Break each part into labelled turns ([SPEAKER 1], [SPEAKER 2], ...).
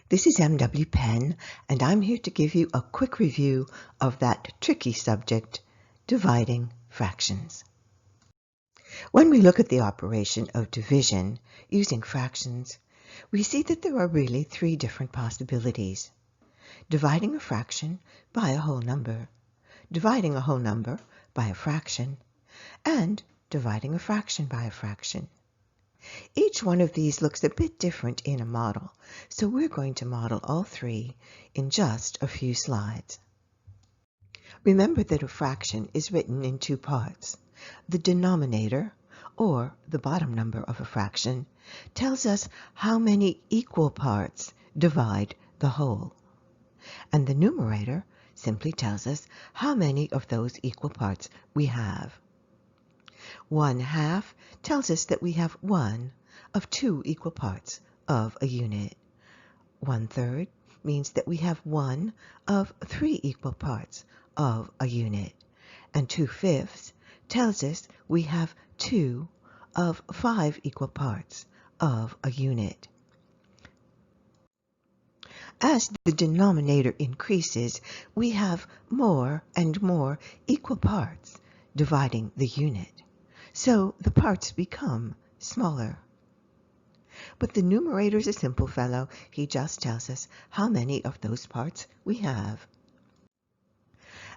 [SPEAKER 1] This is MW Penn, and I'm here to give you a quick review of that tricky subject, dividing fractions. When we look at the operation of division using fractions, we see that there are really three different possibilities. Dividing a fraction by a whole number, dividing a whole number by a fraction, and dividing a fraction by a fraction. Each one of these looks a bit different in a model, so we're going to model all three in just a few slides. Remember that a fraction is written in two parts. The denominator, or the bottom number of a fraction, tells us how many equal parts divide the whole. And the numerator simply tells us how many of those equal parts we have. 1/2 tells us that we have one of two equal parts of a unit. 1/3 means that we have one of three equal parts of a unit. And 2/5 tells us we have two of five equal parts of a unit. As the denominator increases, we have more and more equal parts dividing the unit. So the parts become smaller. But the numerator is a simple fellow. He just tells us how many of those parts we have.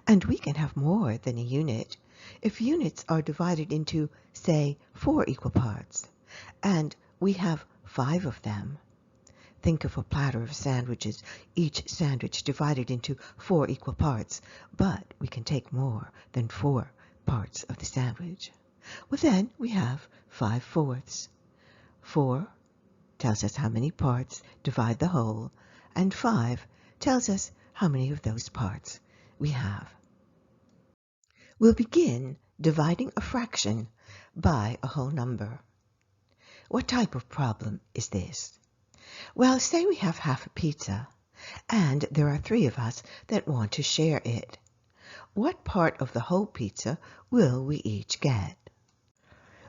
[SPEAKER 1] And we can have more than a unit if units are divided into, say, 4 equal parts, and we have 5 of them. Think of a platter of sandwiches, each sandwich divided into 4 equal parts, but we can take more than 4 parts of the sandwich. Well, then we have 5/4. 4 tells us how many parts divide the whole, and 5 tells us how many of those parts we have. We'll begin dividing a fraction by a whole number. What type of problem is this? Well, say we have half a pizza, and there are 3 of us that want to share it. What part of the whole pizza will we each get?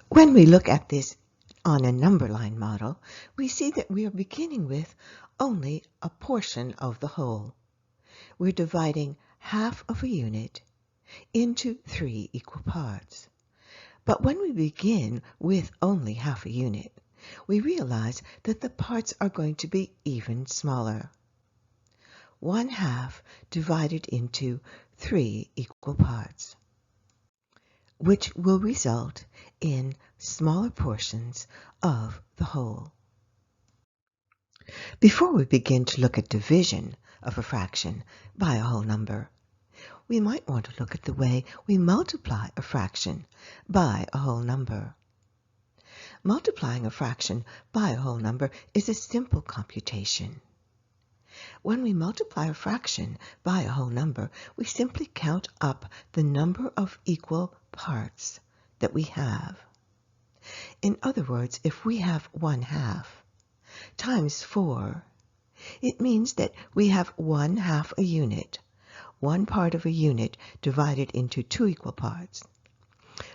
[SPEAKER 1] When we look at this on a number line model, we see that we are beginning with only a portion of the whole. We're dividing half of a unit into 3 equal parts. But when we begin with only half a unit, we realize that the parts are going to be even smaller. 1/2 divided into 3 equal parts, which will result in smaller portions of the whole. Before we begin to look at division of a fraction by a whole number, we might want to look at the way we multiply a fraction by a whole number. Multiplying a fraction by a whole number is a simple computation. When we multiply a fraction by a whole number, we simply count up the number of equal parts that we have. In other words, if we have 1/2 times 4, it means that we have 1/2 a unit, one part of a unit divided into 2 equal parts.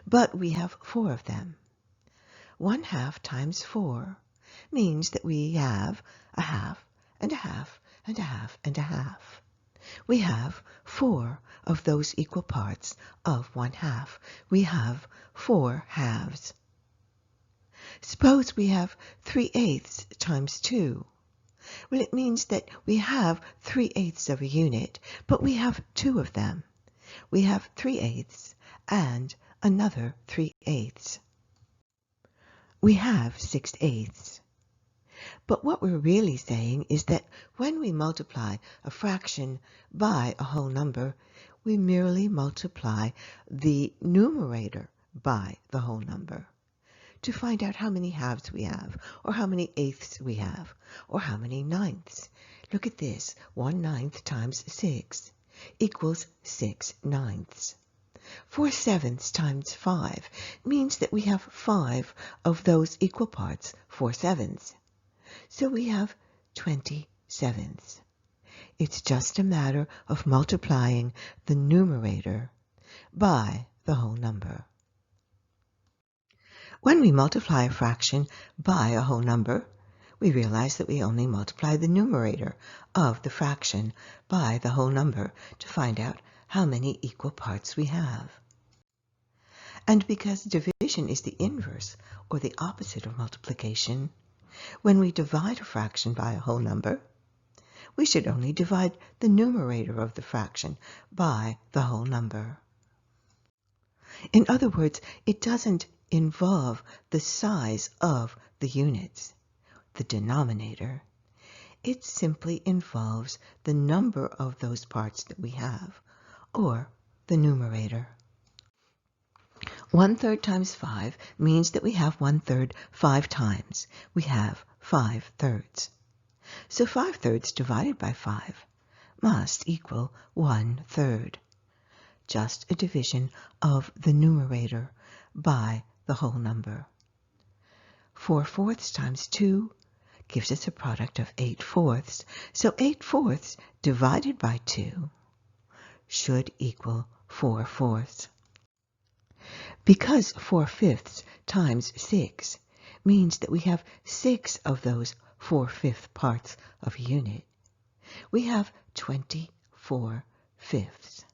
[SPEAKER 1] But we have 4 of them. 1/2 times 4 means that we have a half and a half and a half and a half. We have 4 of those equal parts of 1/2. We have 4 halves. Suppose we have 3/8 times 2. Well, it means that we have 3/8 of a unit, but we have 2 of them. We have 3/8 and another 3/8. We have 6/8. But what we're really saying is that when we multiply a fraction by a whole number, we merely multiply the numerator by the whole number to find out how many halves we have, or how many eighths we have, or how many ninths. Look at this. 1/9 times 6 equals 6/9. 4/7 times 5 means that we have 5 of those equal parts, 4/7. So we have 20/7. It's just a matter of multiplying the numerator by the whole number. When we multiply a fraction by a whole number, we realize that we only multiply the numerator of the fraction by the whole number to find out how many equal parts we have. And because division is the inverse, or the opposite of multiplication, when we divide a fraction by a whole number, we should only divide the numerator of the fraction by the whole number. In other words, it doesn't involve the size of the units, the denominator. It simply involves the number of those parts that we have, or the numerator. 1/3 times 5 means that we have 1/3 5 times. We have 5/3. So 5/3 divided by 5 must equal 1/3. Just a division of the numerator by the whole number. 4/4 times 2 gives us a product of 8/4. So 8/4 divided by 2 should equal 4/4. Because 4/5 times 6 means that we have 6 of those 4/5 parts of a unit, we have 24/5.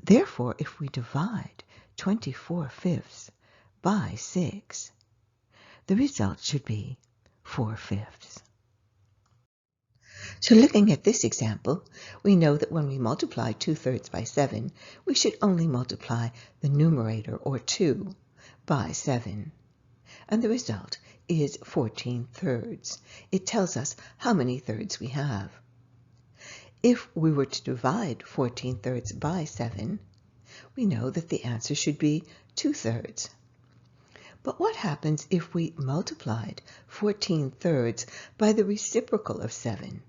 [SPEAKER 1] Therefore, if we divide 24/5 by 6, the result should be 4/5. So looking at this example, we know that when we multiply 2/3 by 7, we should only multiply the numerator, or 2, by 7. And the result is 14/3. It tells us how many thirds we have. If we were to divide 14/3 by 7, we know that the answer should be 2/3. But what happens if we multiplied 14/3 by the reciprocal of 7,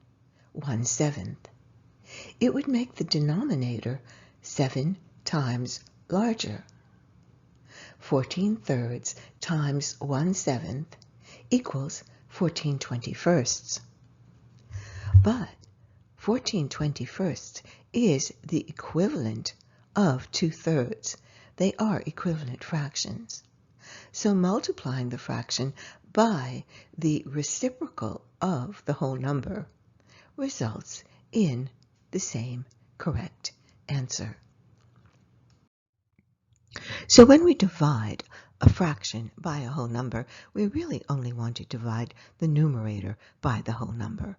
[SPEAKER 1] 1/7? It would make the denominator 7 times larger. 14/3 times 1/7 equals 14/21. But 14/21 is the equivalent of 2/3. They are equivalent fractions. So multiplying the fraction by the reciprocal of the whole number results in the same correct answer. So when we divide a fraction by a whole number, we really only want to divide the numerator by the whole number,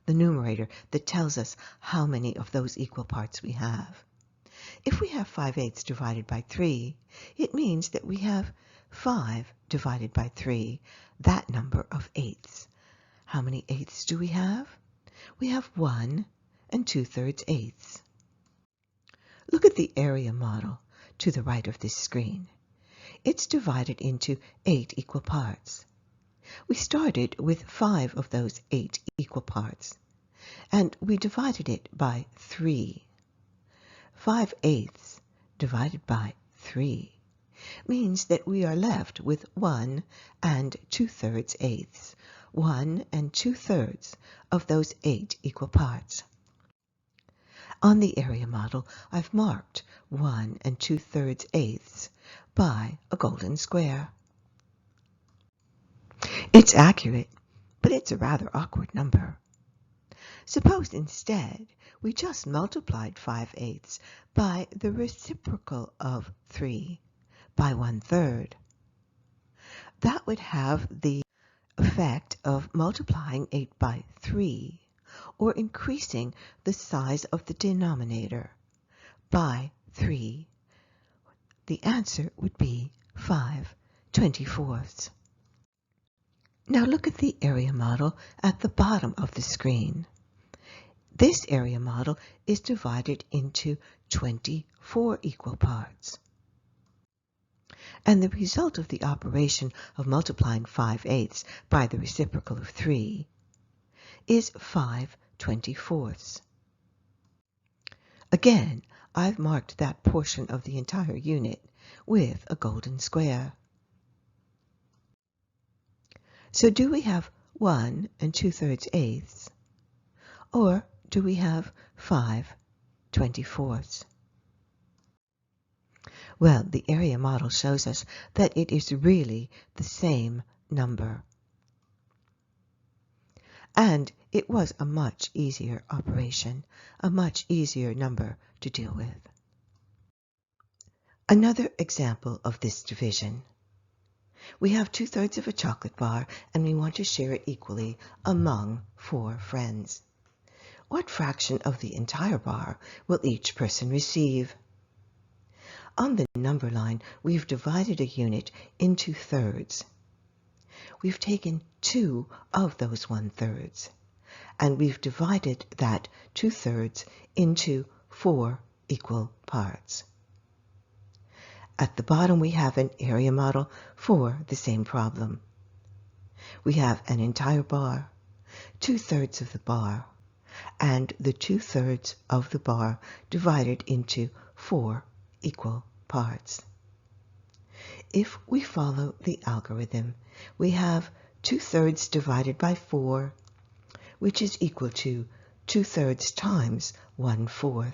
[SPEAKER 1] the numerator that tells us how many of those equal parts we have. If we have 5/8 divided by 3, it means that we have 5 divided by 3, that number of eighths. How many eighths do we have? We have 1 2/3 eighths. Look at the area model to the right of this screen. It's divided into 8 equal parts. We started with 5 of those 8 equal parts, and we divided it by 3. 5/8 divided by 3 means that we are left with 1 2/3 eighths, 1 2/3 of those 8 equal parts. On the area model, I've marked 1 2/3 eighths by a golden square. It's accurate, but it's a rather awkward number. Suppose instead we just multiplied 5/8 by the reciprocal of 3, by 1/3. That would have the effect of multiplying 8 by 3, or increasing the size of the denominator by 3. The answer would be 5/24. Now look at the area model at the bottom of the screen. This area model is divided into 24 equal parts. And the result of the operation of multiplying 5/8 by the reciprocal of 3 is 5/24. Again, I've marked that portion of the entire unit with a golden square. So do we have 1 2/3 eighths, or do we have 5/24? Well, the area model shows us that it is really the same number. And it was a much easier operation, a much easier number to deal with. Another example of this division. We have 2/3 of a chocolate bar and we want to share it equally among 4 friends. What fraction of the entire bar will each person receive? On the number line, we've divided a unit into thirds. We've taken 2 of those 1/3, and we've divided that 2/3 into 4 equal parts. At the bottom, we have an area model for the same problem. We have an entire bar, 2/3 of the bar, and the 2/3 of the bar divided into 4 equal parts. If we follow the algorithm, we have 2/3 divided by 4, which is equal to 2/3 times 1/4.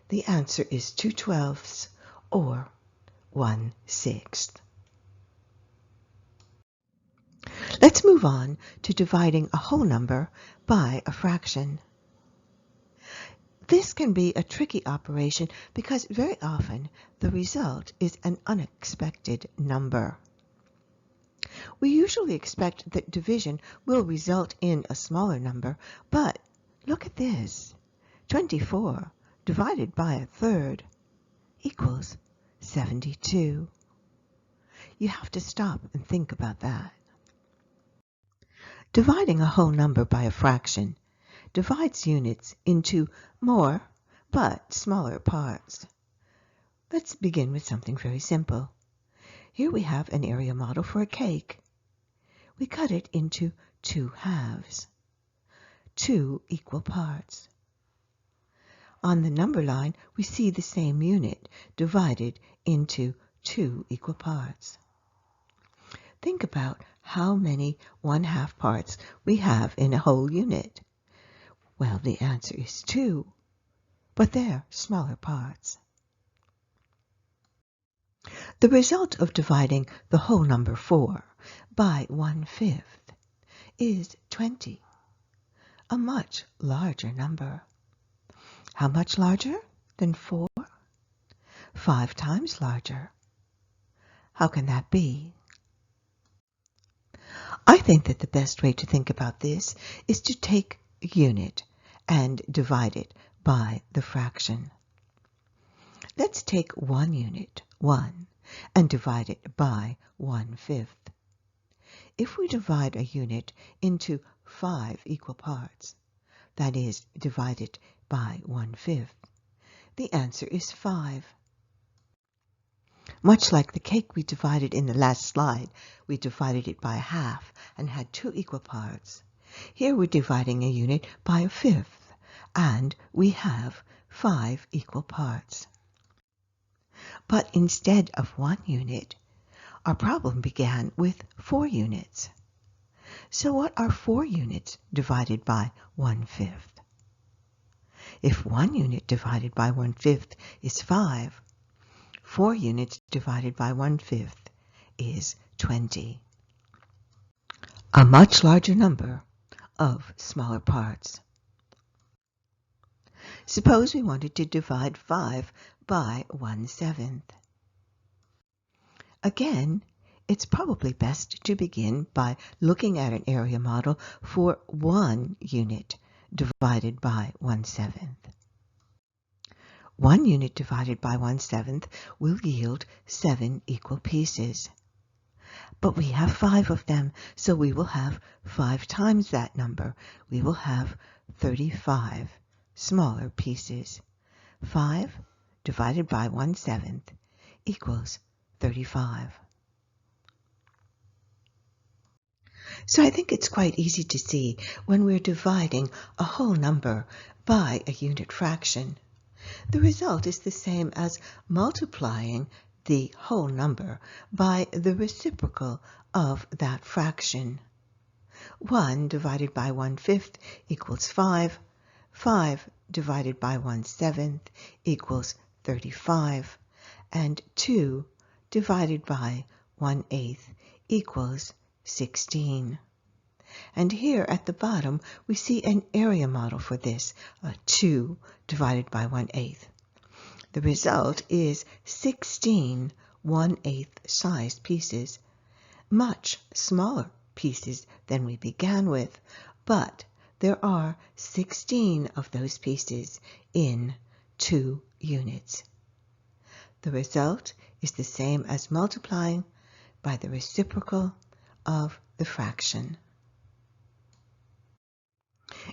[SPEAKER 1] The answer is 2/12 or 1/6. Let's move on to dividing a whole number by a fraction. This can be a tricky operation because very often the result is an unexpected number. We usually expect that division will result in a smaller number, but look at this. 24 divided by a third equals 72. You have to stop and think about that. Dividing a whole number by a fraction divides units into more but smaller parts. Let's begin with something very simple. Here we have an area model for a cake. We cut it into 2 halves, 2 equal parts. On the number line, we see the same unit divided into 2 equal parts. Think about how many 1/2 parts we have in a whole unit. Well, the answer is 2, but they're smaller parts. The result of dividing the whole number 4 by 1/5 is 20, a much larger number. How much larger than 4? 5 times larger. How can that be? I think that the best way to think about this is to take a unit and divide it by the fraction. Let's take 1 unit, 1, and divide it by 1/5. If we divide a unit into 5 equal parts, that is, divide it by 1/5, the answer is 5. Much like the cake we divided in the last slide, we divided it by half and had 2 equal parts. Here we're dividing a unit by 1/5, and we have 5 equal parts. But instead of 1 unit, our problem began with 4 units. So what are 4 units divided by 1/5? If 1 unit divided by 1/5 is 5, 4 units divided by 1/5 is 20. A much larger number of smaller parts. Suppose we wanted to divide 5 by 1/7. Again, it's probably best to begin by looking at an area model for 1 unit divided by 1/7. 1 unit divided by 1/7 will yield 7 equal pieces. But we have 5 of them, so we will have 5 times that number. We will have 35 smaller pieces. 5 divided by 1/7 equals 35. So I think it's quite easy to see when we're dividing a whole number by a unit fraction. The result is the same as multiplying the whole number by the reciprocal of that fraction. 1 divided by 1/5 equals 5. 5 divided by 1/7 equals 35. And 2 divided by 1/8 equals 16. And here at the bottom, we see an area model for this, 2 divided by 1/8. The result is 16 1/8 sized pieces, much smaller pieces than we began with, but there are 16 of those pieces in 2 units. The result is the same as multiplying by the reciprocal of the fraction.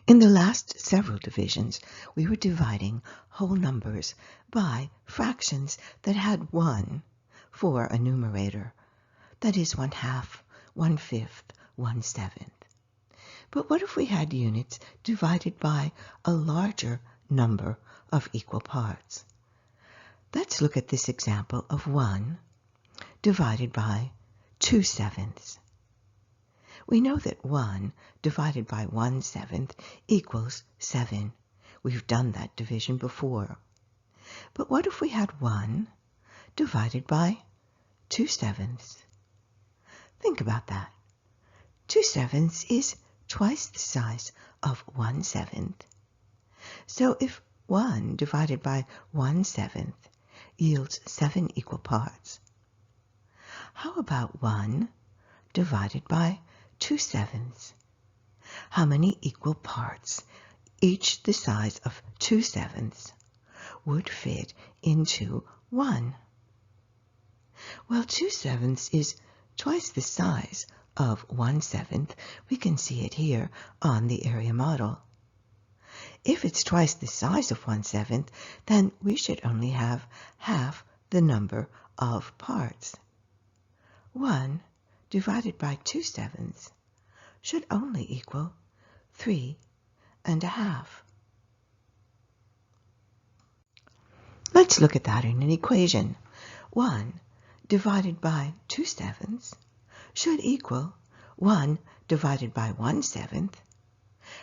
[SPEAKER 1] In the last several divisions, we were dividing whole numbers by fractions that had 1 for a numerator. That is 1/2, 1/5, 1/7. But what if we had units divided by a larger number of equal parts? Let's look at this example of 1 divided by 2/7. We know that 1 divided by 1/7 equals 7. We've done that division before. But what if we had 1 divided by 2/7? Think about that. 2/7 is twice the size of 1/7. So if 1 divided by 1/7 yields 7 equal parts, how about 1 divided by 2/7? How many equal parts, each the size of 2/7, would fit into 1? Well, 2/7 is twice the size of 1/7. We can see it here on the area model. If it's twice the size of 1/7, then we should only have half the number of parts. 1 divided by 2/7 should only equal 3½ Let's look at that in an equation. 1 divided by 2/7 should equal 1 divided by 1/7,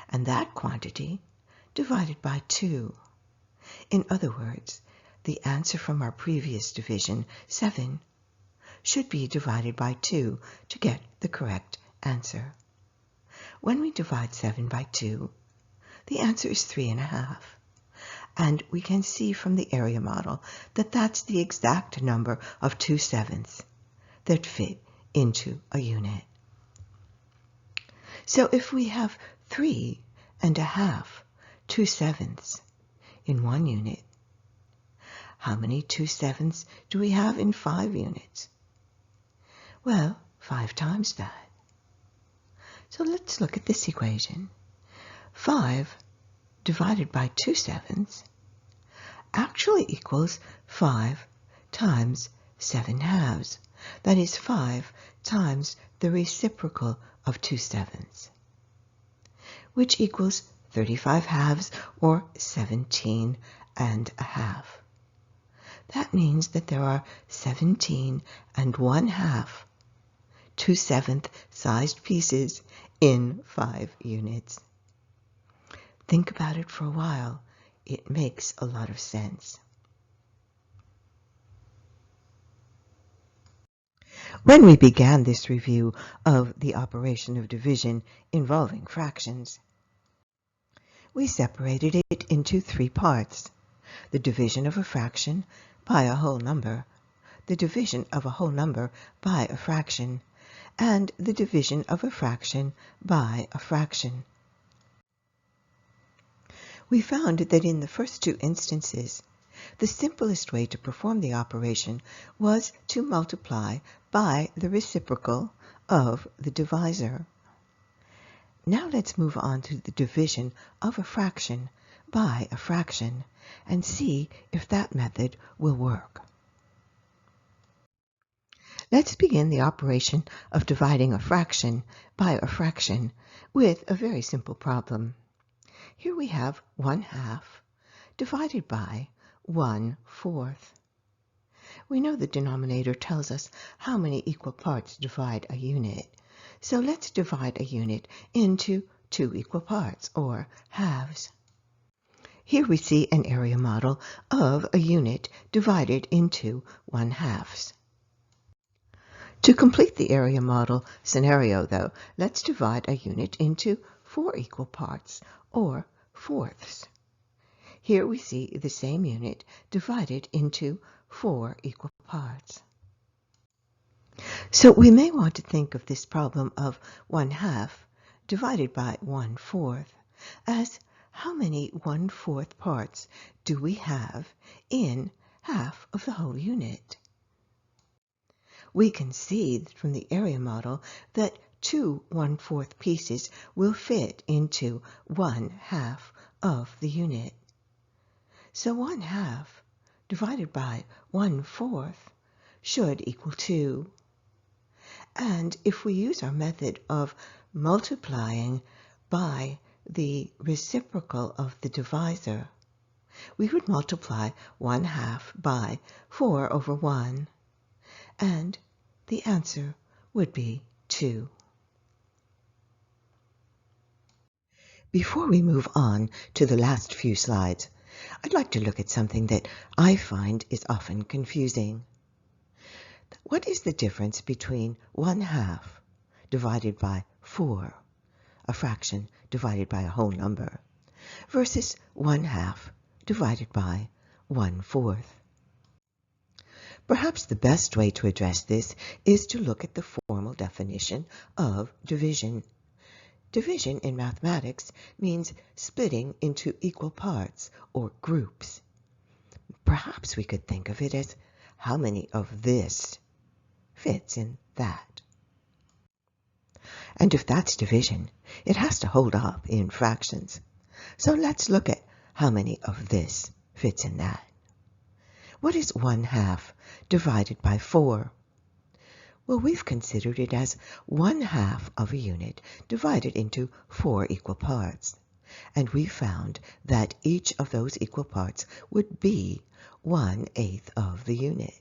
[SPEAKER 1] and that quantity divided by 2. In other words, the answer from our previous division, 7, should be divided by 2 to get the correct answer. When we divide 7 by 2, the answer is 3½. And we can see from the area model that that's the exact number of 2/7 that fit into a unit. So if we have 3½ 2/7 in 1 unit, how many 2/7 do we have in 5 units? Well, 5 times that. So let's look at this equation. 5 divided by 2/7 actually equals 5 times 7/2. That is 5 times the reciprocal of 2/7, which equals 35/2 or 17½. That means that there are 17½ 2/7 sized pieces in 5 units. Think about it for a while. It makes a lot of sense. When we began this review of the operation of division involving fractions, we separated it into 3 parts: the division of a fraction by a whole number, the division of a whole number by a fraction, and the division of a fraction by a fraction. We found that in the first 2 instances, the simplest way to perform the operation was to multiply by the reciprocal of the divisor. Now let's move on to the division of a fraction by a fraction and see if that method will work. Let's begin the operation of dividing a fraction by a fraction with a very simple problem. Here we have 1/2 divided by 1/4. We know the denominator tells us how many equal parts divide a unit. So let's divide a unit into 2 equal parts, or halves. Here we see an area model of a unit divided into 1/2. To complete the area model scenario, though, let's divide a unit into 4 equal parts, or fourths. Here we see the same unit divided into 4 equal parts. So we may want to think of this problem of 1/2 divided by 1/4 as how many 1/4 parts do we have in half of the whole unit? We can see from the area model that 2 1/4 pieces will fit into 1/2 of the unit. So 1/2 divided by 1/4 should equal 2. And if we use our method of multiplying by the reciprocal of the divisor, we would multiply 1/2 by 4/1, and the answer would be 2. Before we move on to the last few slides, I'd like to look at something that I find is often confusing. What is the difference between 1/2 divided by 4, a fraction divided by a whole number, versus 1/2 divided by 1/4? Perhaps the best way to address this is to look at the formal definition of division. Division in mathematics means splitting into equal parts or groups. Perhaps we could think of it as how many of this fits in that. And if that's division, it has to hold up in fractions. So let's look at how many of this fits in that. What is 1/2 divided by 4? Well, we've considered it as 1/2 of a unit divided into 4 equal parts. And we found that each of those equal parts would be 1/8 of the unit.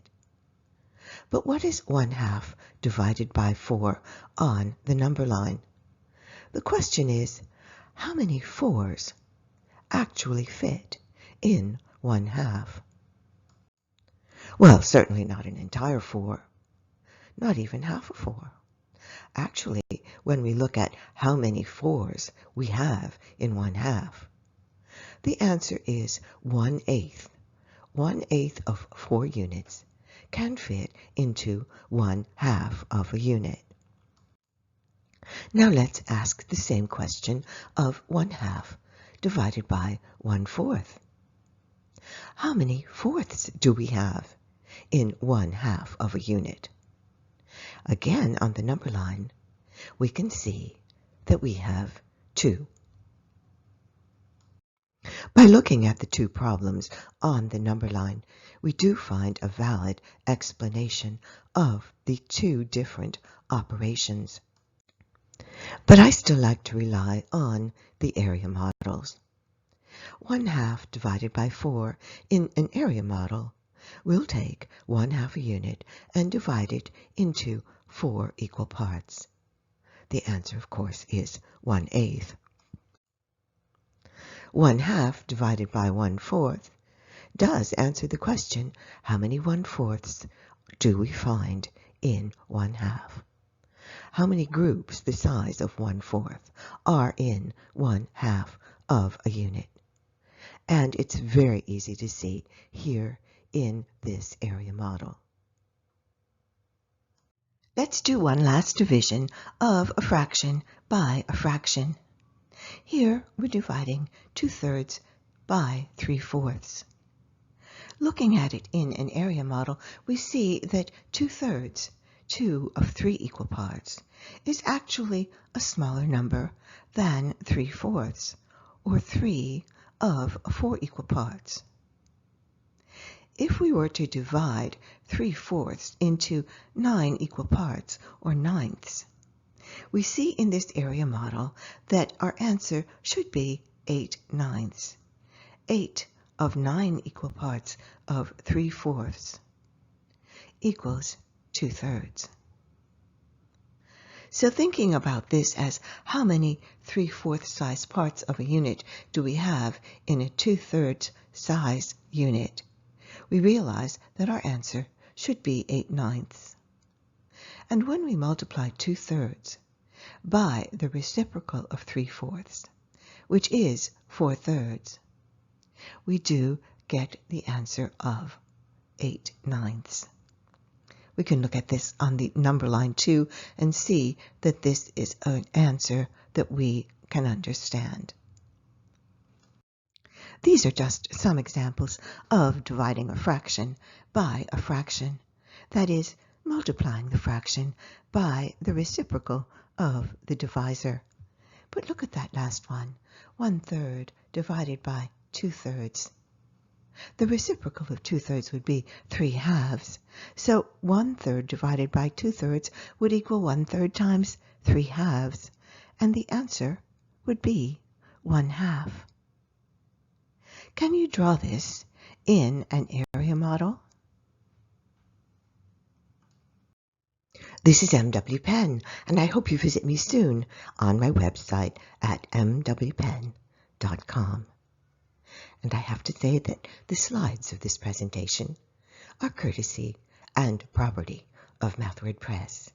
[SPEAKER 1] But what is 1/2 divided by 4 on the number line? The question is, how many 4s actually fit in 1/2? Well, certainly not an entire 4, not even half a 4. Actually, when we look at how many 4s we have in 1/2, the answer is 1/8. 1/8 of 4 units can fit into 1/2 of a unit. Now let's ask the same question of 1/2 divided by 1/4. How many fourths do we have in 1/2 of a unit? Again, on the number line, we can see that we have 2. By looking at the two problems on the number line, we do find a valid explanation of the two different operations. But I still like to rely on the area models. 1/2 divided by 4 in an area model will take 1/2 a unit and divide it into 4 equal parts. The answer, of course, is 1/8. 1/2 divided by 1/4 does answer the question, how many 1/4 do we find in 1/2? How many groups the size of 1/4 are in 1/2 of a unit? And it's very easy to see here in this area model. Let's do one last division of a fraction by a fraction. Here we're dividing 2/3 by 3/4. Looking at it in an area model, we see that 2/3, 2 of 3 equal parts, is actually a smaller number than 3/4, or 3 of 4 equal parts. If we were to divide 3/4 into 9 equal parts, or ninths, we see in this area model that our answer should be 8/9. 8 of 9 equal parts of 3/4 equals 2/3. So thinking about this as how many 3/4 size parts of a unit do we have in a 2/3 size unit, we realize that our answer should be 8/9. And when we multiply 2/3 by the reciprocal of 3/4, which is 4/3, we do get the answer of 8/9. We can look at this on the number line too and see that this is an answer that we can understand. These are just some examples of dividing a fraction by a fraction. That is, multiplying the fraction by the reciprocal of the divisor. But look at that last one, 1/3 divided by 2/3. The reciprocal of 2/3 would be 3/2. So 1/3 divided by 2/3 would equal 1/3 times 3/2. And the answer would be 1/2. Can you draw this in an area model? This is MW Penn, and I hope you visit me soon on my website at mwpenn.com. And I have to say that the slides of this presentation are courtesy and property of MathWord Press.